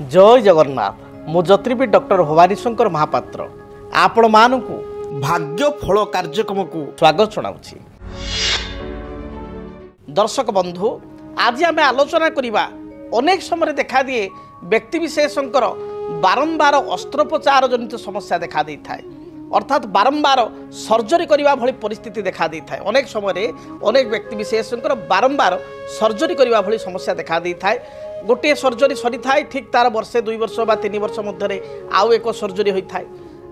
जय जगन्नाथ मु ज्योतिर्विद डॉक्टर भवानी शंकर महापात्र आपण मानकु भाग्य फल कार्यक्रम को स्वागत जनाऊँगी। दर्शक बंधु आज आम आलोचना करवा अनेक समय देखा दिए व्यक्ति विशेषकर बारंबार अस्त्रोपचार जनित समस्या देखा दी थाए अर्थात बारंबार सर्जरी करने भली परिस्थिति देखा दी थाए। अनेक समय अनेक व्यक्ति विशेषकर बारंबार सर्जरी करने भली समस्या देखा दी थाए। गोटे सर्जरी सरी थाए ठीक तार वर्षे 2 वर्ष बा 3 वर्ष मध्य आउ एक सर्जरी होता है।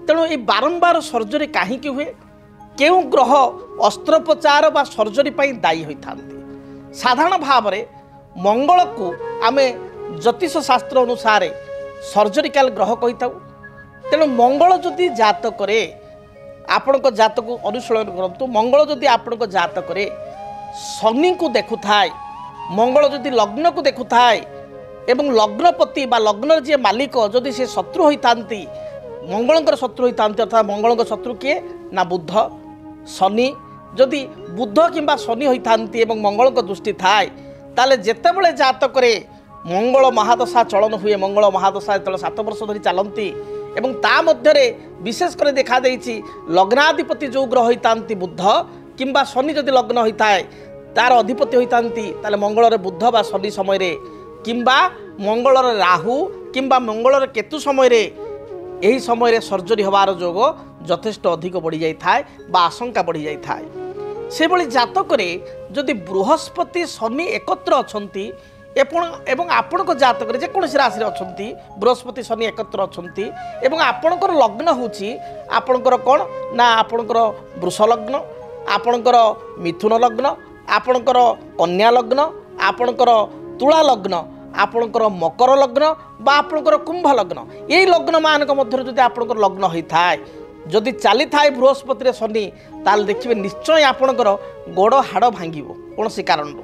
तेणु ये बारंबार सर्जरी कहीं हुए केउ ग्रह अस्त्रोपचार बा सर्जरी पर दायी होता साधारण भाव में मंगल को आम ज्योतिष शास्त्र अनुसार सर्जरिकाल ग्रह कही था। तेणु मंगल जदि जातक आपण जातक अनुशीलन करूँ मंगल जदि आपण जातक शनि को देखु थाए मंगल जदि लग्न को देखु थाए एवं लग्नपति बा लग्न जी मालिक जदि से शत्रु होता मंगल शत्रु होता अर्थात मंगल शत्रु किए ना बुध शनि जदि बुध किंबा शनि होता मंगल दृष्टि थाए ताले जेतेबेले जातक मंगल महादशा चलन हुए मंगल महादशा जो 7 वर्ष धरी चलती एवं ता मध्य विशेषकर देखा देछि लग्नाधिपति जो ग्रह होता बुध किंबा शनि जदि लग्न होता है तार अधिपति होता मंगल बुध बा शनि समय किंबा मंगल राहु किंबा मंगल केतु समय यही समय सर्जरी हबार जोग यथेष्ट अधिक बढ़ी जाए बा आशंका बढ़ी जाए। से भली जातक जदि बृहस्पति शनि एकत्र अच्छा एवं आपण जातक जेकोसी राशि अच्छा बृहस्पति शनि एकत्र अच्छा आपणकर लग्न होची आपणकर कौन ना आपणकर वृष लग्न आपणकर मिथुन लग्न आपणकर कन्या लग्न आपणकर तुला लग्न आपणकर मकर लग्न बा आपणकर कुंभ लग्न यही लग्न मानक मध्य जदि आपणकर लग्न होता है जदि चली थाए बृहस्पति शनि ताल देखिए निश्चय आपणकर गोड़ हाड़ भांगिब कौन सी कारण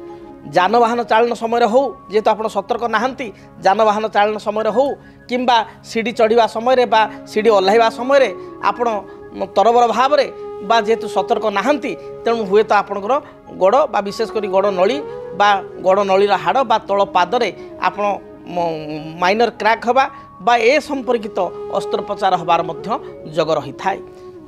जानवाहन चालन समय हो जेहेतु आप सतर्क नहांती जानवाहन चालन समय हो किंबा सीढ़ी चढ़ा समय बा सीढ़ी ओह्लैवा समय आपण तरबर भाव बा जेहेतु सतर्क नहांती तेणु हुए तो आपणकर गोड़ बा विशेषकर गोड़ नली बा गोड़ नलीर हाड़ बा तल पादरे आपण माइनर क्रैक हवा बा ए संपर्कित अस्त्रोपचार हबार मध्य जोग रही थाए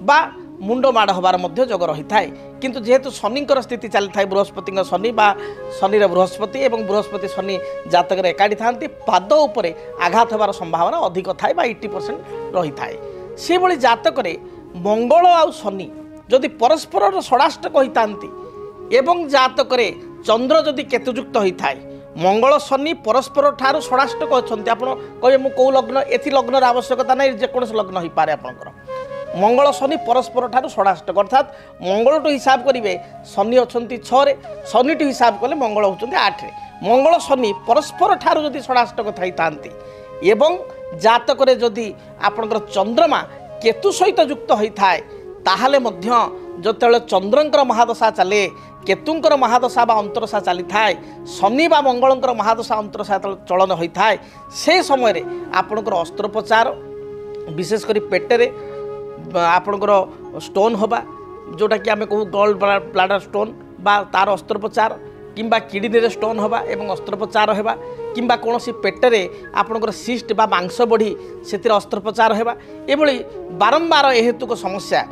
बा मुंड माड़ हबार मध्य जोग रही थाए। किंतु जेहेतु शनिकर स्थिति चली थाए बृहस्पति शनि बा शनि बृहस्पति एवं बृहस्पति शनि जातक एकाठी थांती पाद उपरे आघात हबार संभावना अधिक थाए बा 80% रही थाए। से भली जातक मंगल आउ शनि जदि परस्पर षडाष्टक होता एवं जातक चंद्र जदि केतुयुक्त होता है मंगल शनि परस्पर ठार षडाष्टक अच्छा आप कहे मु कौ लग्न एथि लग्नर आवश्यकता नहीं जेकोसी लग्न हो पारे आपंकर मंगल शनि परस्पर ठार षडाष्टक अर्थात मंगल टू हिसाब करेंगे शनि अच्छा 6 शनि टू हिसाब कले मंगल होती 8 मंगल शनि परस्पर ठार जदि षडाष्टक था एवं जातक जदि आपंकर चंद्रमा केतु सहित युक्त होता है ताहले मध्य जो चंद्रंकर महादशा चले केतुंकर महादशा बा अंतरशा चली थाए शनि बा मंगलंकर महादशा अंतरशा चलन होता है से समय आपणकर अस्त्रोपचार विशेषकर पेटरे आपणकर स्टोन हवा जोटा कि आम कहू गॉल ब्लाडर स्टोन बा तार अस्त्रोपचार किंबा किडनी स्टोन हवा एवं अस्त्रोपचार होगा किंबा कौन सी पेटरे आपणकर सिस्ट बा मांस बढ़ी से अस्त्रोपचार होगा ये बारंबार हेतुक समस्या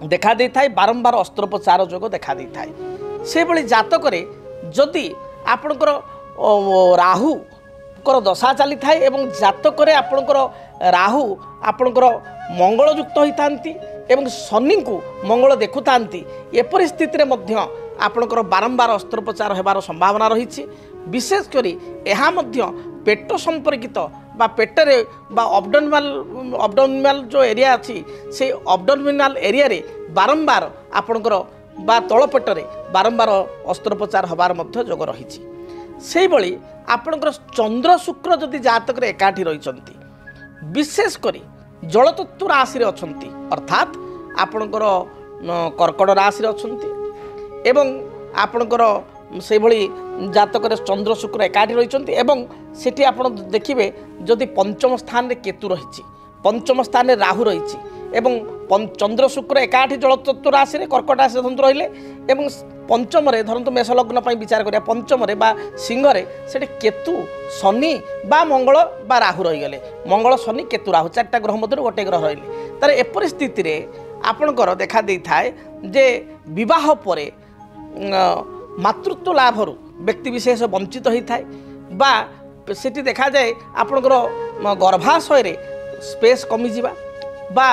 देखा दे थाए बारंबार अस्त्रोपचार जोग देखा दे थाए। से भली जातक जदि आपणकर राहु कर दशा चली थाए एवं जातक आपणकर राहु आपणकर मंगल युक्त होता एवं शनि को मंगल देखुता एपरि स्थिति मध्य आपणकर बारंबार अस्त्रोपचार होबार संभावना रही। विशेषकर यह पेट संपर्कित बा पेटरे बा अब्डोमिनाल जो एरिया अच्छी से अब्डोमिनाल एरिया रे बारंबार आपणकर बा तल पेटरे बारंबार अस्त्रोपचार हबार मध्य जोग रही। से भली आपणकर चंद्र शुक्र जदि जातक एकाठी रही विशेषकर जलतत्व राशि अच्छी अर्थात आपणकर कर्कट राशि अच्छा एवं आपणकर से भली जातक चंद्र शुक्र एकाठी रही एवं सेठी आप देखिए जदि पंचम स्थान रे केतु रही पंचम स्थान रे राहु रही एवं चंद्र शुक्र एकाठी जलतत्व राशि कर्कट राशि रही पंचमरे धरतु मेष लग्न पर विचार करिया पंचमरे बा सिंहरे सेठी केतु शनि बा मंगल बा राहु रहीगले मंगल शनि केतु राहु चारटा ग्रह मध्य गोटे ग्रह रहिले तार एपरि स्थिति रे आपणकर देखा दे थाए जे विवाह परे मातृत्व लाभरू व्यक्ति विशेष वंचित होता है बा सेठी देखा जाए आपणकर गर्भाशय रे स्पेस कमिजा बा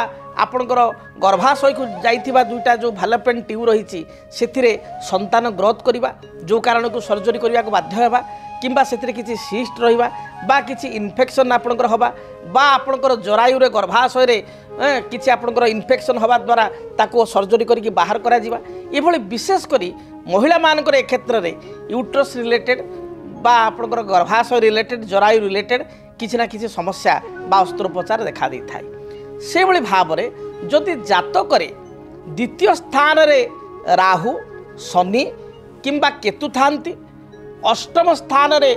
आपणकर गर्भाशय को जाइथिबा दुईटा जो भालपेन ट्यूब रही से संतान ग्रोथ करवा जो कारण को सर्जरी करने को बाध्य होगा किंबा से किसी सिस्ट रहा बा किसी इन्फेक्शन आपणकर हवा बा आपणकर जरायु रे गर्भाशय रे किसी आपणकर इन्फेक्शन हवा द्वारा ताको सर्जरी करके बाहर करा जिबा एभली विशेष करी महिला मानकर ए क्षेत्र रे यूट्रस रिलेटेड बा आपणकर गर्भाशय रिलेटेड जरायु रिलेटेड किसी ना किसी समस्या बा अस्त्रोपचार देखा दी थाए से भली भाव रे जदि जातक रे द्वितीय स्थान रे राहु शनि किंबा केतु थांती अष्टम स्थान रे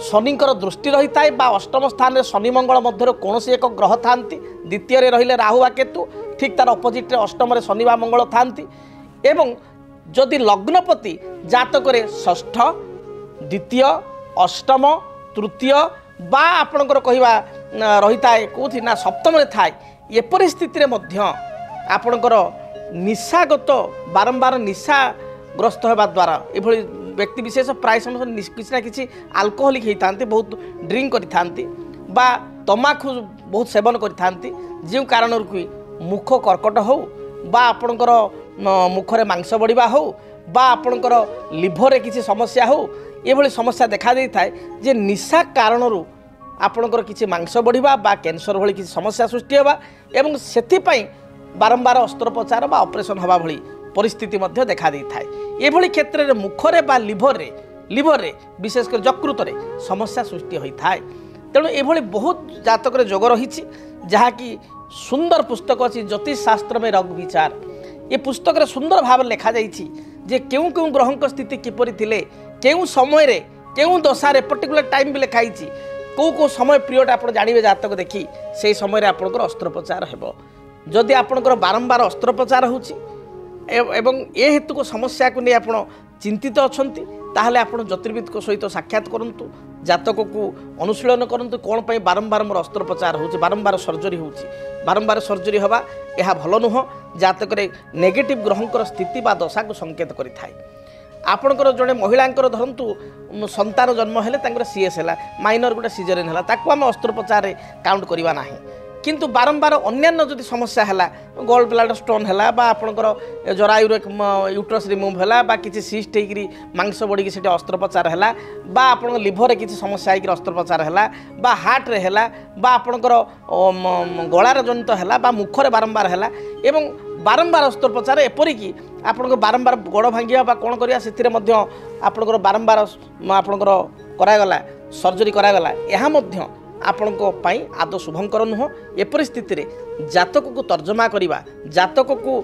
शनिकर दृष्टि रही थाए बा अष्टम स्थान रे शनि मंगल मध्य कौन एक ग्रह थांती द्वितीय रे रहिले राहु बा केतु ठीक तार अपोजिट रे अष्टम रे शनि बा मंगल थांती एवं जदि लग्नपति जातक रे षष्ठ द्वितीय अष्टम तृतीय बा आपणकर कहवा रही थाए कौथि ना सप्तम रे थाए ये परिस्थिति रे मध्य आपणकर निशागत बारंबार निशाग्रस्त होगा द्वारा एभली व्यक्ति विशेष प्राय समय किसी ना किसी आल्कोहोलिक होता बहुत ड्रिंक करते बा तमाखु बहुत सेवन करते जो कारण कि मुख कर्कट हो बा आपणकर मुखरे मांस बढ़िया हो बा आपणकर लिभर किसी समस्या हो ये समस्या देखा दे थाए जे निशा कारणरू आपणकर किसी मांस बढ़िया बा कैंसर भली किसी समस्या सृष्टि होगा एवं सेथिपाई बारंबार अस्त्रोपचार बा ऑपरेशन हवा भली परिस्थिति मध्य देखा दे थाए एभली क्षेत्र में मुखरे बा लिभर रे विशेषकर यकृत रे समस्या सृष्टि होता है तेणु एभली बहुत जातक रे जोग रही जहाँकि सुंदर पुस्तक अच्छी ज्योतिष शास्त्र में रग विचार ये पुस्तक रे सुंदर भाव लिखा जाइछि जे केउं केउं ग्रहक स्थिति किपरि थिले केउं समय रे केउं दशारे पर्टिकुलर टाइम भी लिखाई कौ समय पीरियड आप जानवे जातक देखी से समय आपंकर अस्त्रोपचार हेबो जदि आपंकर बारंबार अस्त्रोपचार होउछि एवं ए हेतु को समस्या को नहीं आप चिंतित अछंती ताहले आपण ज्योतिर्विद को सहित साक्षात करंतु जातक को अनुशीलन करंतु कौन पर बारंबार मोर अस्त्रोपचार होउछि बारंबार सर्जरी होउछि बारंबार सर्जरी हवा यह भल नुह जातक नेगेटिव ग्रहंकर स्थिति बा दशा को संकेत करि थाए आपणकर जड़े महिलांकर धरतु संतान जन्म हेले सीएस है माइनर गोटे सीजरिन है ताकू आम अस्त्रोपचार काउंट करवा ना किंतु बारंबार अन्यान्य जदि समस्या है गोल्ड ब्लाडर स्टोन है बा आपणकर जरायु यूट्रस रिमूव है बा किसी सिस्ट होकर मांस बढ़ी से अस्त्रोपचार है बा आप लिभर किसी समस्या होकर अस्त्रोपचार है बा हार्ट रे है बा आपणकर गलार जनित है बा मुखरे बारंबार है एवं बारंबार अस्त्रोपचार एपरिकी आपन बारंबार गोड़ भांगिया बा कौन करिया से आपणकर बारंबार आपणकर करागला सर्जरी करागला यह मध्य आपण आदौ शुभंकर नुह ए परिस्थिति रे जातक को तर्जमा करिबा जातक को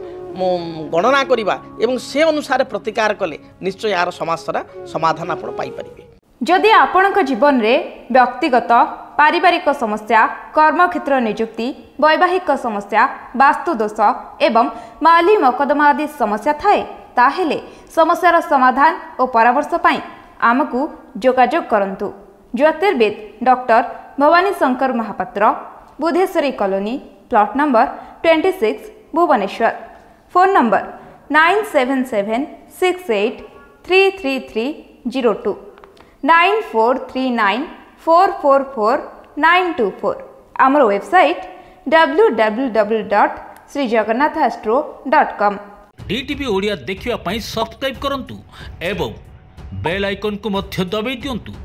गणना करिबा एवं से अनुसार प्रतिकार कले निश्चय यार समस्या समाधान आपण पाई परिबे। जदि आपणक जीवन रे व्यक्तिगत पारिवारिक समस्या कर्मक्षेत्र नियुक्ति वैवाहिक समस्या वास्तु दोष एवं माली मकदमा आदि समस्या थाए ताहेले समस्यार समाधान और परामर्श पाई आमको जोगाजोग करंतु। ज्योतिर्विद doctor Bhabani Shankar Mahapatra Budheswari colony plot number 26 Bhubaneswar phone number 9776833302 9439444924 आमर वेबसाइट www.srijagannathastro.com। DTV ओडिया देखिवा पई सब्सक्राइब करंतु एवं बेल आइकन को मध्य दबाई दियंतु।